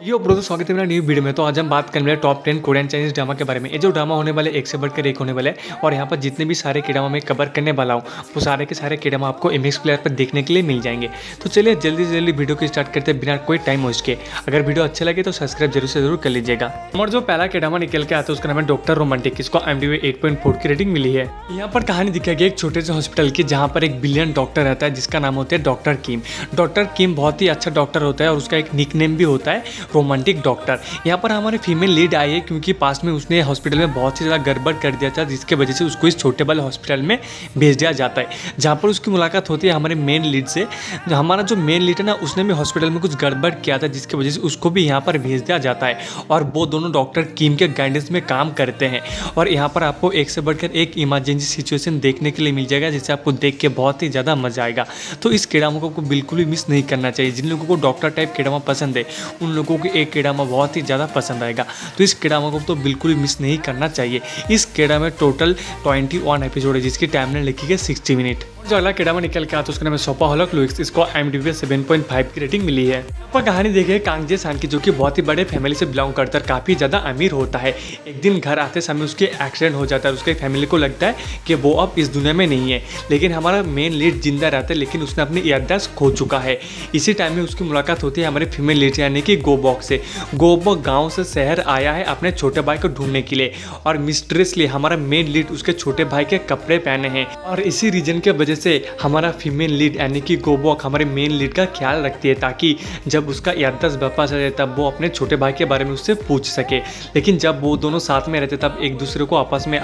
यो bro, तो स्वागत है मेरा न्यू वीडियो में। तो आज हम बात करने वाले टॉप 10 कोरियन चाइनीज ड्रामा के बारे में। ये जो ड्रामा होने वाले एक से बढ़कर एक होने वाले हैं और यहाँ पर जितने भी सारे ड्रामा मैं कवर करने वाला हूँ वो सारे के सारे ड्रामा आपको एमएक्स प्लेयर पर देखने के लिए मिल जाएंगे। तो चलिए जल्दी से जल्दी वीडियो को स्टार्ट करते हैं बिना कोई टाइम वेस्ट के। अगर वीडियो अच्छा लगे तो सब्सक्राइब जरूर से जरूर कर लीजिएगा। और जो पहला ड्रामा निकल के आता है उसका नाम है डॉक्टर रोमांटिक। इसको IMDb 8.4 की रेटिंग मिली है। यहाँ पर कहानी दिखाई गई एक छोटे से हॉस्पिटल की जहाँ पर एक बिलियन डॉक्टर रहता है जिसका नाम होता है डॉक्टर किम। डॉक्टर किम बहुत ही अच्छा डॉक्टर होता है और उसका एक निकनेम भी होता है रोमांटिक डॉक्टर। यहाँ पर हमारे फीमेल लीड आई है क्योंकि पास में उसने हॉस्पिटल में बहुत ही ज़्यादा गड़बड़ कर दिया था जिसके वजह से उसको इस छोटे वाले हॉस्पिटल में भेज दिया जाता है जहाँ पर उसकी मुलाकात होती है हमारे मेन लीड से। हमारा जो मेन लीड है ना उसने भी हॉस्पिटल में कुछ गड़बड़ किया था जिसकी वजह से उसको भी यहाँ पर भेज दिया जाता है और वो दोनों डॉक्टर किम के गाइडेंस में काम करते हैं। और यहाँ पर आपको एक से बढ़कर एक इमरजेंसी सिचुएशन देखने के लिए मिल जाएगा जिसे आपको देख के बहुत ही ज़्यादा मजा आएगा। तो इस ड्रामा को बिल्कुल भी मिस नहीं करना चाहिए। जिन लोगों को डॉक्टर टाइप ड्रामा पसंद है उन लोगों को एक ड्रामा बहुत ही ज़्यादा पसंद आएगा। तो इस ड्रामा को तो बिल्कुल भी मिस नहीं करना चाहिए। इस ड्रामा में टोटल 21 एपिसोड है जिसकी टाइमलाइन लिखी गई 60 मिनट। जो अगला ड्रामा निकल के आता है उसका नाम है शॉपहॉलिक लुइस। इसको IMDb 7.5 की रेटिंग मिली है। यहाँ पर कहानी देखिए कांग जे सान की जो कि बहुत ही बड़े फैमिली से बिलोंग करता है, काफ़ी ज़्यादा अमीर होता है। एक दिन घर आते समय उसके एक्सीडेंट हो जाता है। उसके फैमिली को लगता है कि वो अब इस दुनिया में नहीं है, लेकिन हमारा मेन लीड जिंदा रहता है लेकिन उसने अपनी याददाश्त खो चुका है। इसी टाइम में उसकी मुलाकात होती है हमारे फीमेल लीड यानी कि गोबॉक से। गोबॉक गाँव से शहर आया है अपने छोटे भाई को ढूंढने के लिए और मिस्ट्रेसली हमारा मेन लीड उसके छोटे भाई के कपड़े पहने हैं और इसी रीजन के वजह से हमारा फीमेल लीड यानी कि गोबॉक हमारे मेन लीड का ख्याल रखती है ताकि जब उसका याददाश्त वापस आ जाए तब वो अपने छोटे भाई के बारे में उससे पूछ सके। लेकिन जब वो दोनों साथ में रहते तब एक दूसरे को आपस में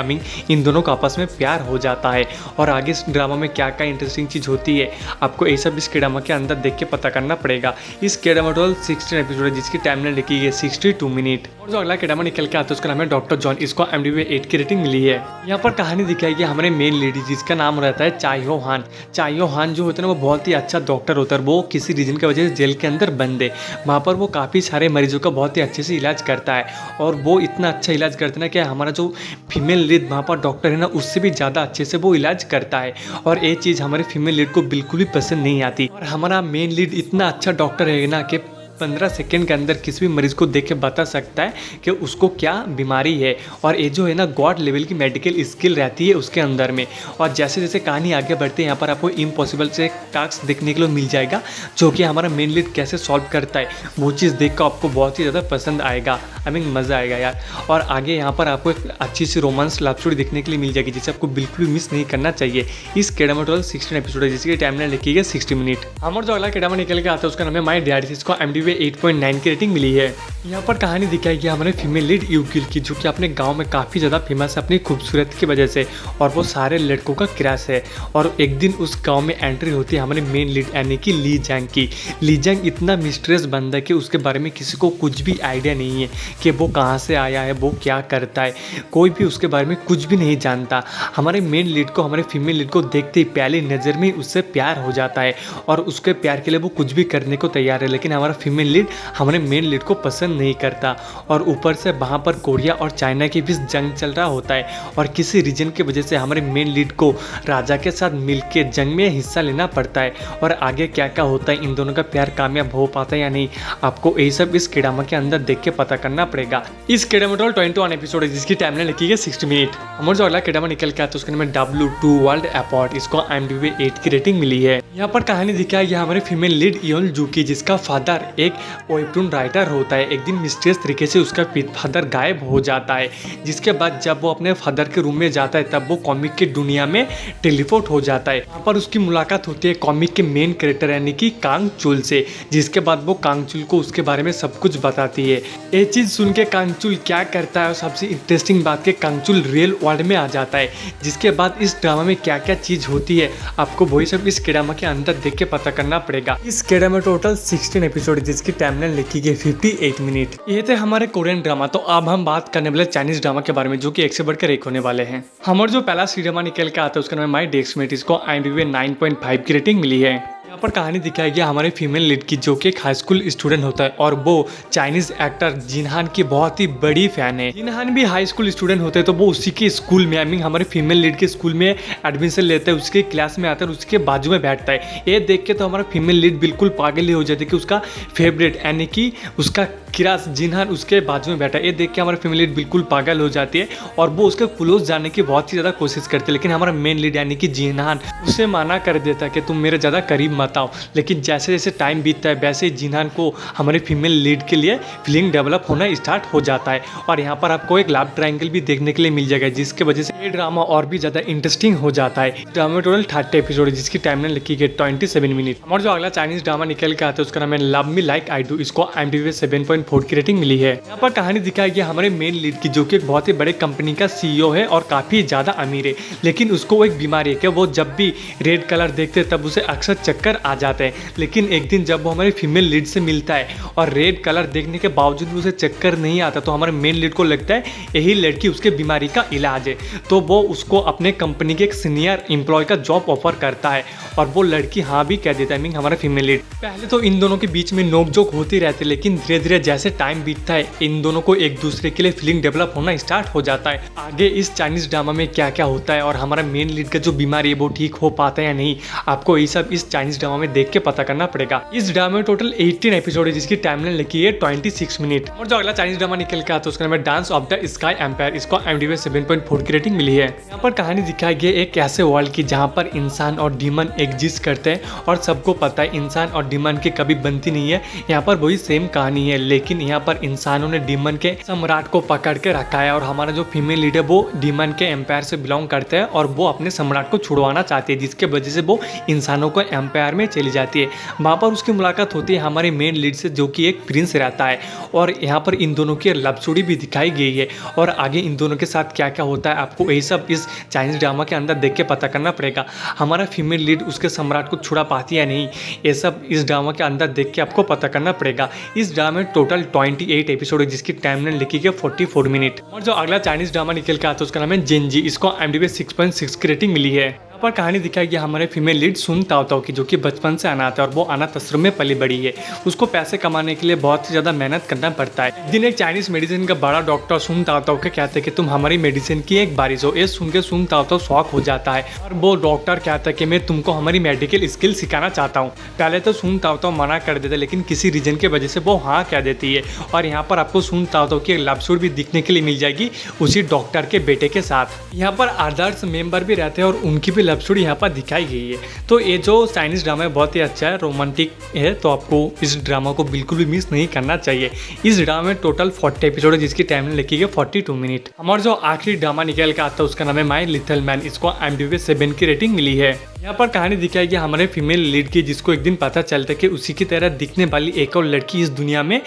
इन दोनों को आपस में प्यार हो जाता है। और आगे इस ड्रामा में क्या क्या इंटरेस्टिंग चीज़ होती है आपको ये सब इस ड्रामा के अंदर देख के पता करना पड़ेगा। इस ड्रामा टोटल 16 एपिसोड है जिसकी टाइमलाइन लिखी है 62 मिनट। और जो अगला ड्रामा निकल के आता है उसका नाम है डॉक्टर जॉन। इसको IMDb 8 की रेटिंग मिली है। यहाँ पर कहानी दिखाई गई हमारे मेन लीड जिसका नाम रहता है चायो हान। चायो हान जो होता है ना वो बहुत ही अच्छा डॉक्टर होता है। वो किसी रीजन की वजह से जेल के अंदर बंद है। वहाँ पर वो काफ़ी सारे मरीजों का बहुत ही अच्छे से इलाज करता है और वो इतना अच्छा इलाज करता है ना कि हमारा जो फीमेल लीड वहाँ पर डॉक्टर है ना उससे भी ज़्यादा अच्छे से वो इलाज करता है। और ये चीज़ हमारे फीमेल लीड को बिल्कुल भी पसंद नहीं आती। और हमारा मेन लीड इतना अच्छा डॉक्टर है ना कि 15 सेकेंड के अंदर किसी भी मरीज को देख के बता सकता है कि उसको क्या बीमारी है। और ये जो है ना गॉड लेवल की मेडिकल स्किल रहती है उसके अंदर में। और जैसे जैसे कहानी आगे बढ़ती है यहाँ पर आपको इम्पॉसिबल से टास्क देखने के लिए मिल जाएगा जो कि हमारा मेन लीड कैसे सॉल्व करता है। वो चीज़ देख कर आपको बहुत ही ज़्यादा पसंद आएगा। मज़ा आएगा यार। और आगे यहाँ पर आपको एक अच्छी सी रोमांस लव स्टोरी देखने के लिए मिल जाएगी जिसे आपको बिल्कुल भी मिस नहीं करना चाहिए। इस ड्रामा टोटल 16 एपिसोड है जिसकी टाइमलाइन लिखी है 60 मिनट। हमारा जो अगला ड्रामा निकल के आता है उसका नाम है माय डैड। इसको IMDb 8.9 की रेटिंग मिली है। यहाँ पर कहानी दिखाई गई हमारे फीमेल लीड यूकिल की जो कि अपने गांव में काफ़ी ज़्यादा फेमस है अपनी खूबसूरत की वजह से और वो सारे लड़कों का क्रश है। और एक दिन उस गांव में एंट्री होती है हमारे मेन लीड यानी कि ली जैंग की। ली जैंग इतना मिस्ट्रेस बंदा है कि उसके बारे में किसी को कुछ भी आइडिया नहीं है कि वो कहाँ से आया है, वो क्या करता है, कोई भी उसके बारे में कुछ भी नहीं जानता। हमारे मेन लीड को हमारे फीमेल लीड को देखते ही पहली नज़र में उससे प्यार हो जाता है और उसके प्यार के लिए वो कुछ भी करने को तैयार है। लेकिन हमारा फीमेल लीड हमारे मेन लीड को पसंद नहीं करता और ऊपर से वहाँ पर कोरिया और चाइना के बीच जंग चल रहा होता है और किसी रीजन की वजह से हमारे मेन लीड को राजा के साथ मिलकर जंग में हिस्सा लेना पड़ता है। और आगे क्या क्या होता है, इन दोनों का प्यार कामयाब हो पाता है या नहीं, आपको यही सब इस ड्रामा के अंदर देख के पता करना पड़ेगा। इस ड्रामा में टोटल 21 एपिसोड है जिसकी टाइमलाइन लिखी है 60 मिनट। हमारे जो अगला ड्रामा निकल के आता है उसके नाम है W2 वर्ल्ड अपार्ट। इसको IMDb 8 की रेटिंग मिली है। यहाँ पर कहानी दिखाई गई हमारे फीमेल लीड योन जूकी जिसका फादर एक वेबटून राइटर होता है। एक दिन मिस्टीरियस तरीके से उसका फादर गायब हो जाता है जिसके बाद जब वो अपने फादर के रूम में जाता है तब वो कॉमिक की दुनिया में टेलीपोर्ट हो जाता है। वहाँ पर उसकी मुलाकात होती है कॉमिक के मेन कैरेक्टर यानी कि कांग चुल से जिसके बाद वो कांग चुल को उसके बारे में सब कुछ बताती है। ये चीज़ सुन के कांग चुल क्या करता है और सबसे इंटरेस्टिंग बात के कांग चुल रियल वर्ल्ड में आ जाता है। जिसके बाद इस ड्रामा में क्या क्या चीज़ होती है आपको वही सब इस ड्रामा के अंदर देख के पता करना पड़ेगा। इस ड्रामा में टोटल 16 एपिसोड जिसकी टाइमलाइन लिखी गई 58 मिनट। ये थे हमारे कोरियन ड्रामा। तो अब हम बात करने वाले चाइनीज ड्रामा के बारे में जो कि एक से बढ़कर एक होने वाले हैं। हमारा जो पहला ड्रामा निकल के आता है उसका नाम है माय डेस्कमेट। इसको IMDb 9.5 की रेटिंग मिली है। यहाँ पर कहानी दिखाई गई हमारे फीमेल लीड की, जो कि एक हाई स्कूल स्टूडेंट होता है और वो चाइनीज एक्टर जिनहान की बहुत ही बड़ी फैन है। जिनहान भी हाई स्कूल स्टूडेंट होते हैं तो वो उसी के स्कूल में, आई मीन हमारे फीमेल लीड के स्कूल में एडमिशन लेता है, उसके क्लास में आता है और उसके बाजू में बैठता है। ये देख के तो हमारा फीमेल लीड बिल्कुल पागल ही हो जाती है कि उसका फेवरेट यानी कि उसका किरास जिनहान उसके बाजू में बैठा है। ये देख के हमारा फीमेल लीड बिल्कुल पागल हो जाती है और वो उसके क्लोज जाने की बहुत ही ज़्यादा कोशिश करती है, लेकिन हमारा मेन लीड यानी कि जिनहान उसे मना कर देता है कि तुम मेरे ज़्यादा करीब मत आओ। लेकिन जैसे जैसे टाइम बीतता है वैसे ही जिनहान को हमारे फीमेल लीड के लिए फीलिंग डेवलप होना स्टार्ट हो जाता है और यहाँ पर आपको एक लव ट्रायंगल भी देखने के लिए मिल जाएगा, जिसके वजह से ये ड्रामा और भी ज़्यादा इंटरेस्टिंग हो जाता है। ड्रामा में टोटल 30 एपिसोड है, जिसकी टाइमलाइन लिखी गई 27 मिनट। और जो अगला चाइनीज ड्रामा निकल के आता है उसका नाम है love me like I do. इसको IMDb 7.4 की रेटिंग मिली है। यहाँ पर कहानी दिखाई गई हमारे मेन लीड की, जो कि एक बहुत ही बड़े कंपनी का CEO है और काफी ज्यादा अमीर है, लेकिन उसको एक बीमारी है कि वो जब भी रेड कलर देखते तब उसे अक्सर चक्कर आ जाते हैं। लेकिन एक दिन जब वो हमारे फीमेल लीड से मिलता है और रेड कलर देखने के बावजूद भी उसे चक्कर नहीं आता, तो हमारे मेन लीड को लगता है यही लड़की उसके बीमारी का इलाज है। तो वो उसको अपने कंपनी के एक सीनियर एम्प्लॉय का जॉब ऑफर करता है और वो लड़की हाँ भी कह देता है, मीन हमारा फीमेल लीड। पहले तो इन दोनों के बीच में नोकझोंक होती रहती है, लेकिन धीरे धीरे जैसे टाइम बीतता है इन दोनों को एक दूसरे के लिए फीलिंग डेवलप होना स्टार्ट हो जाता है। आगे इस चाइनीज ड्रामा में क्या क्या होता है और हमारा मेन लीड का जो बीमारी है वो ठीक हो पाता है या नहीं, आपको ये सब इस चाइनीज ड्रामा में देख के पता करना पड़ेगा। इस ड्रामा में टोटल 18 एपिसोड है, जिसकी टाइमलाइन लिखी है 26 मिनट। और जो अगला चाइनीज ड्रामा निकल के आता है उसका नाम है dance of the sky empire. इसको IMDb 7.4 की रेटिंग मिली है। यहाँ पर कहानी दिखाई गई एक ऐसे वर्ल्ड की जहाँ पर इंसान और डीमन एग्जिस्ट करते हैं और सबको पता है इंसान और डीमन की कभी बनती नहीं है। यहाँ पर वही सेम कहानी है, लेकिन यहाँ पर इंसानों ने डीमन के सम्राट को पकड़ के रखा है और हमारा जो फीमेल लीड है वो डीमन के एम्पायर से बिलोंग करते हैं और वो अपने सम्राट को छुड़वाना चाहती है, जिसके वजह से वो इंसानों को एम्पायर में चली जाती है। वहाँ पर उसकी मुलाकात होती है हमारे मेन लीड से, जो कि एक प्रिंस रहता है और यहाँ पर इन दोनों की लव स्टोरी भी दिखाई गई है और आगे इन दोनों के साथ क्या क्या होता है आपको यही सब इस चाइनीज ड्रामा के अंदर देख के पता करना पड़ेगा। हमारा फीमेल लीड उसके सम्राट को छुड़ा पाती है नहीं, ये सब इस ड्रामा के अंदर देख के आपको पता करना पड़ेगा। इस ड्रामा में टोटल 28 एपिसोड है, जिसकी टाइमलाइन लिखी गई 44 मिनट। और जो अगला चाइनीज ड्रामा निकल के आता है उसका नाम है जेनजी। इसको IMDb 6.6 की रेटिंग मिली है। यहाँ पर कहानी दिखाई गई हमारे फीमेल लीड सुन ताओ की, जो कि बचपन से अनाथ है और वो अनाथ आश्रम में पली बड़ी है। उसको पैसे कमाने के लिए बहुत ही ज़्यादा मेहनत करना पड़ता है। एक दिन एक चाइनीज मेडिसिन का बड़ा डॉक्टर सुन ताओ के कहते हैं कि तुम हमारी मेडिसिन की एक बारिश हो। ये सुन के सुन ताओ शॉक हो जाता है और वो डॉक्टर कहता है कि मैं तुमको हमारी मेडिकल स्किल सिखाना चाहता हूँ। पहले तो सुन ताओ मना कर देते, लेकिन किसी रीजन की वजह से वो हाँ कह देती है और यहाँ पर आपको सुन ताओ की एक लव स्टोरी भी दिखने के लिए मिल जाएगी उसी डॉक्टर के बेटे के साथ। यहाँ पर अदर्स मेंबर भी रहते हैं और उनकी भी लव स्टोरी यहाँ पर दिखाई गई है। तो ये जो चाइनीज ड्रामा है बहुत ही अच्छा है, रोमांटिक है, तो आपको इस ड्रामा को बिल्कुल भी मिस नहीं करना चाहिए। इस ड्रामा में टोटल 40 एपिसोड है, जिसकी टाइम लिखी है 42 मिनट। हमारा जो आखिरी ड्रामा निकल के आता है उसका नाम है माय लिटिल मैन। इसको IMDb 7 की रेटिंग मिली है। यहाँ पर कहानी दिखाई गई हमारे फीमेल लीड की, जिसको एक दिन पता चलता है कि उसी की तरह दिखने वाली एक और लड़की इस दुनिया में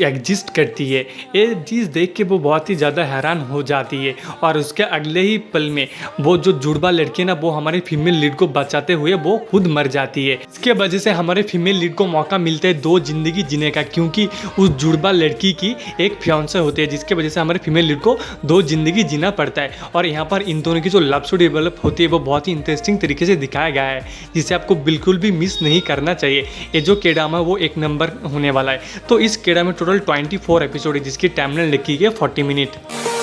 एग्जिस्ट करती है। ये चीज़ देख के वो बहुत ही ज़्यादा हैरान हो जाती है और उसके अगले ही पल में वो जो जुड़वा लड़की है ना, वो हमारे फीमेल लीड को बचाते हुए वो खुद मर जाती है। इसके वजह से हमारे फीमेल लीड को मौका मिलता है 2 जिंदगी जीने का, क्योंकि उस जुड़वा लड़की की एक फियांसे होती है, जिसके वजह से हमारे फीमेल लीड को 2 जिंदगी जीना पड़ता है। और यहाँ पर इन दोनों की जो लव स्टोरी डेवलप होती है वो बहुत ही इंटरेस्टिंग तरीके से दिखाया गया है, जिसे आपको बिल्कुल भी मिस नहीं करना चाहिए। ये जो केडामा वो 1 नंबर होने वाला है। तो इस केडा में टोटल 24 एपिसोड है, जिसकी टाइमलाइन लिखी गई 40 मिनट।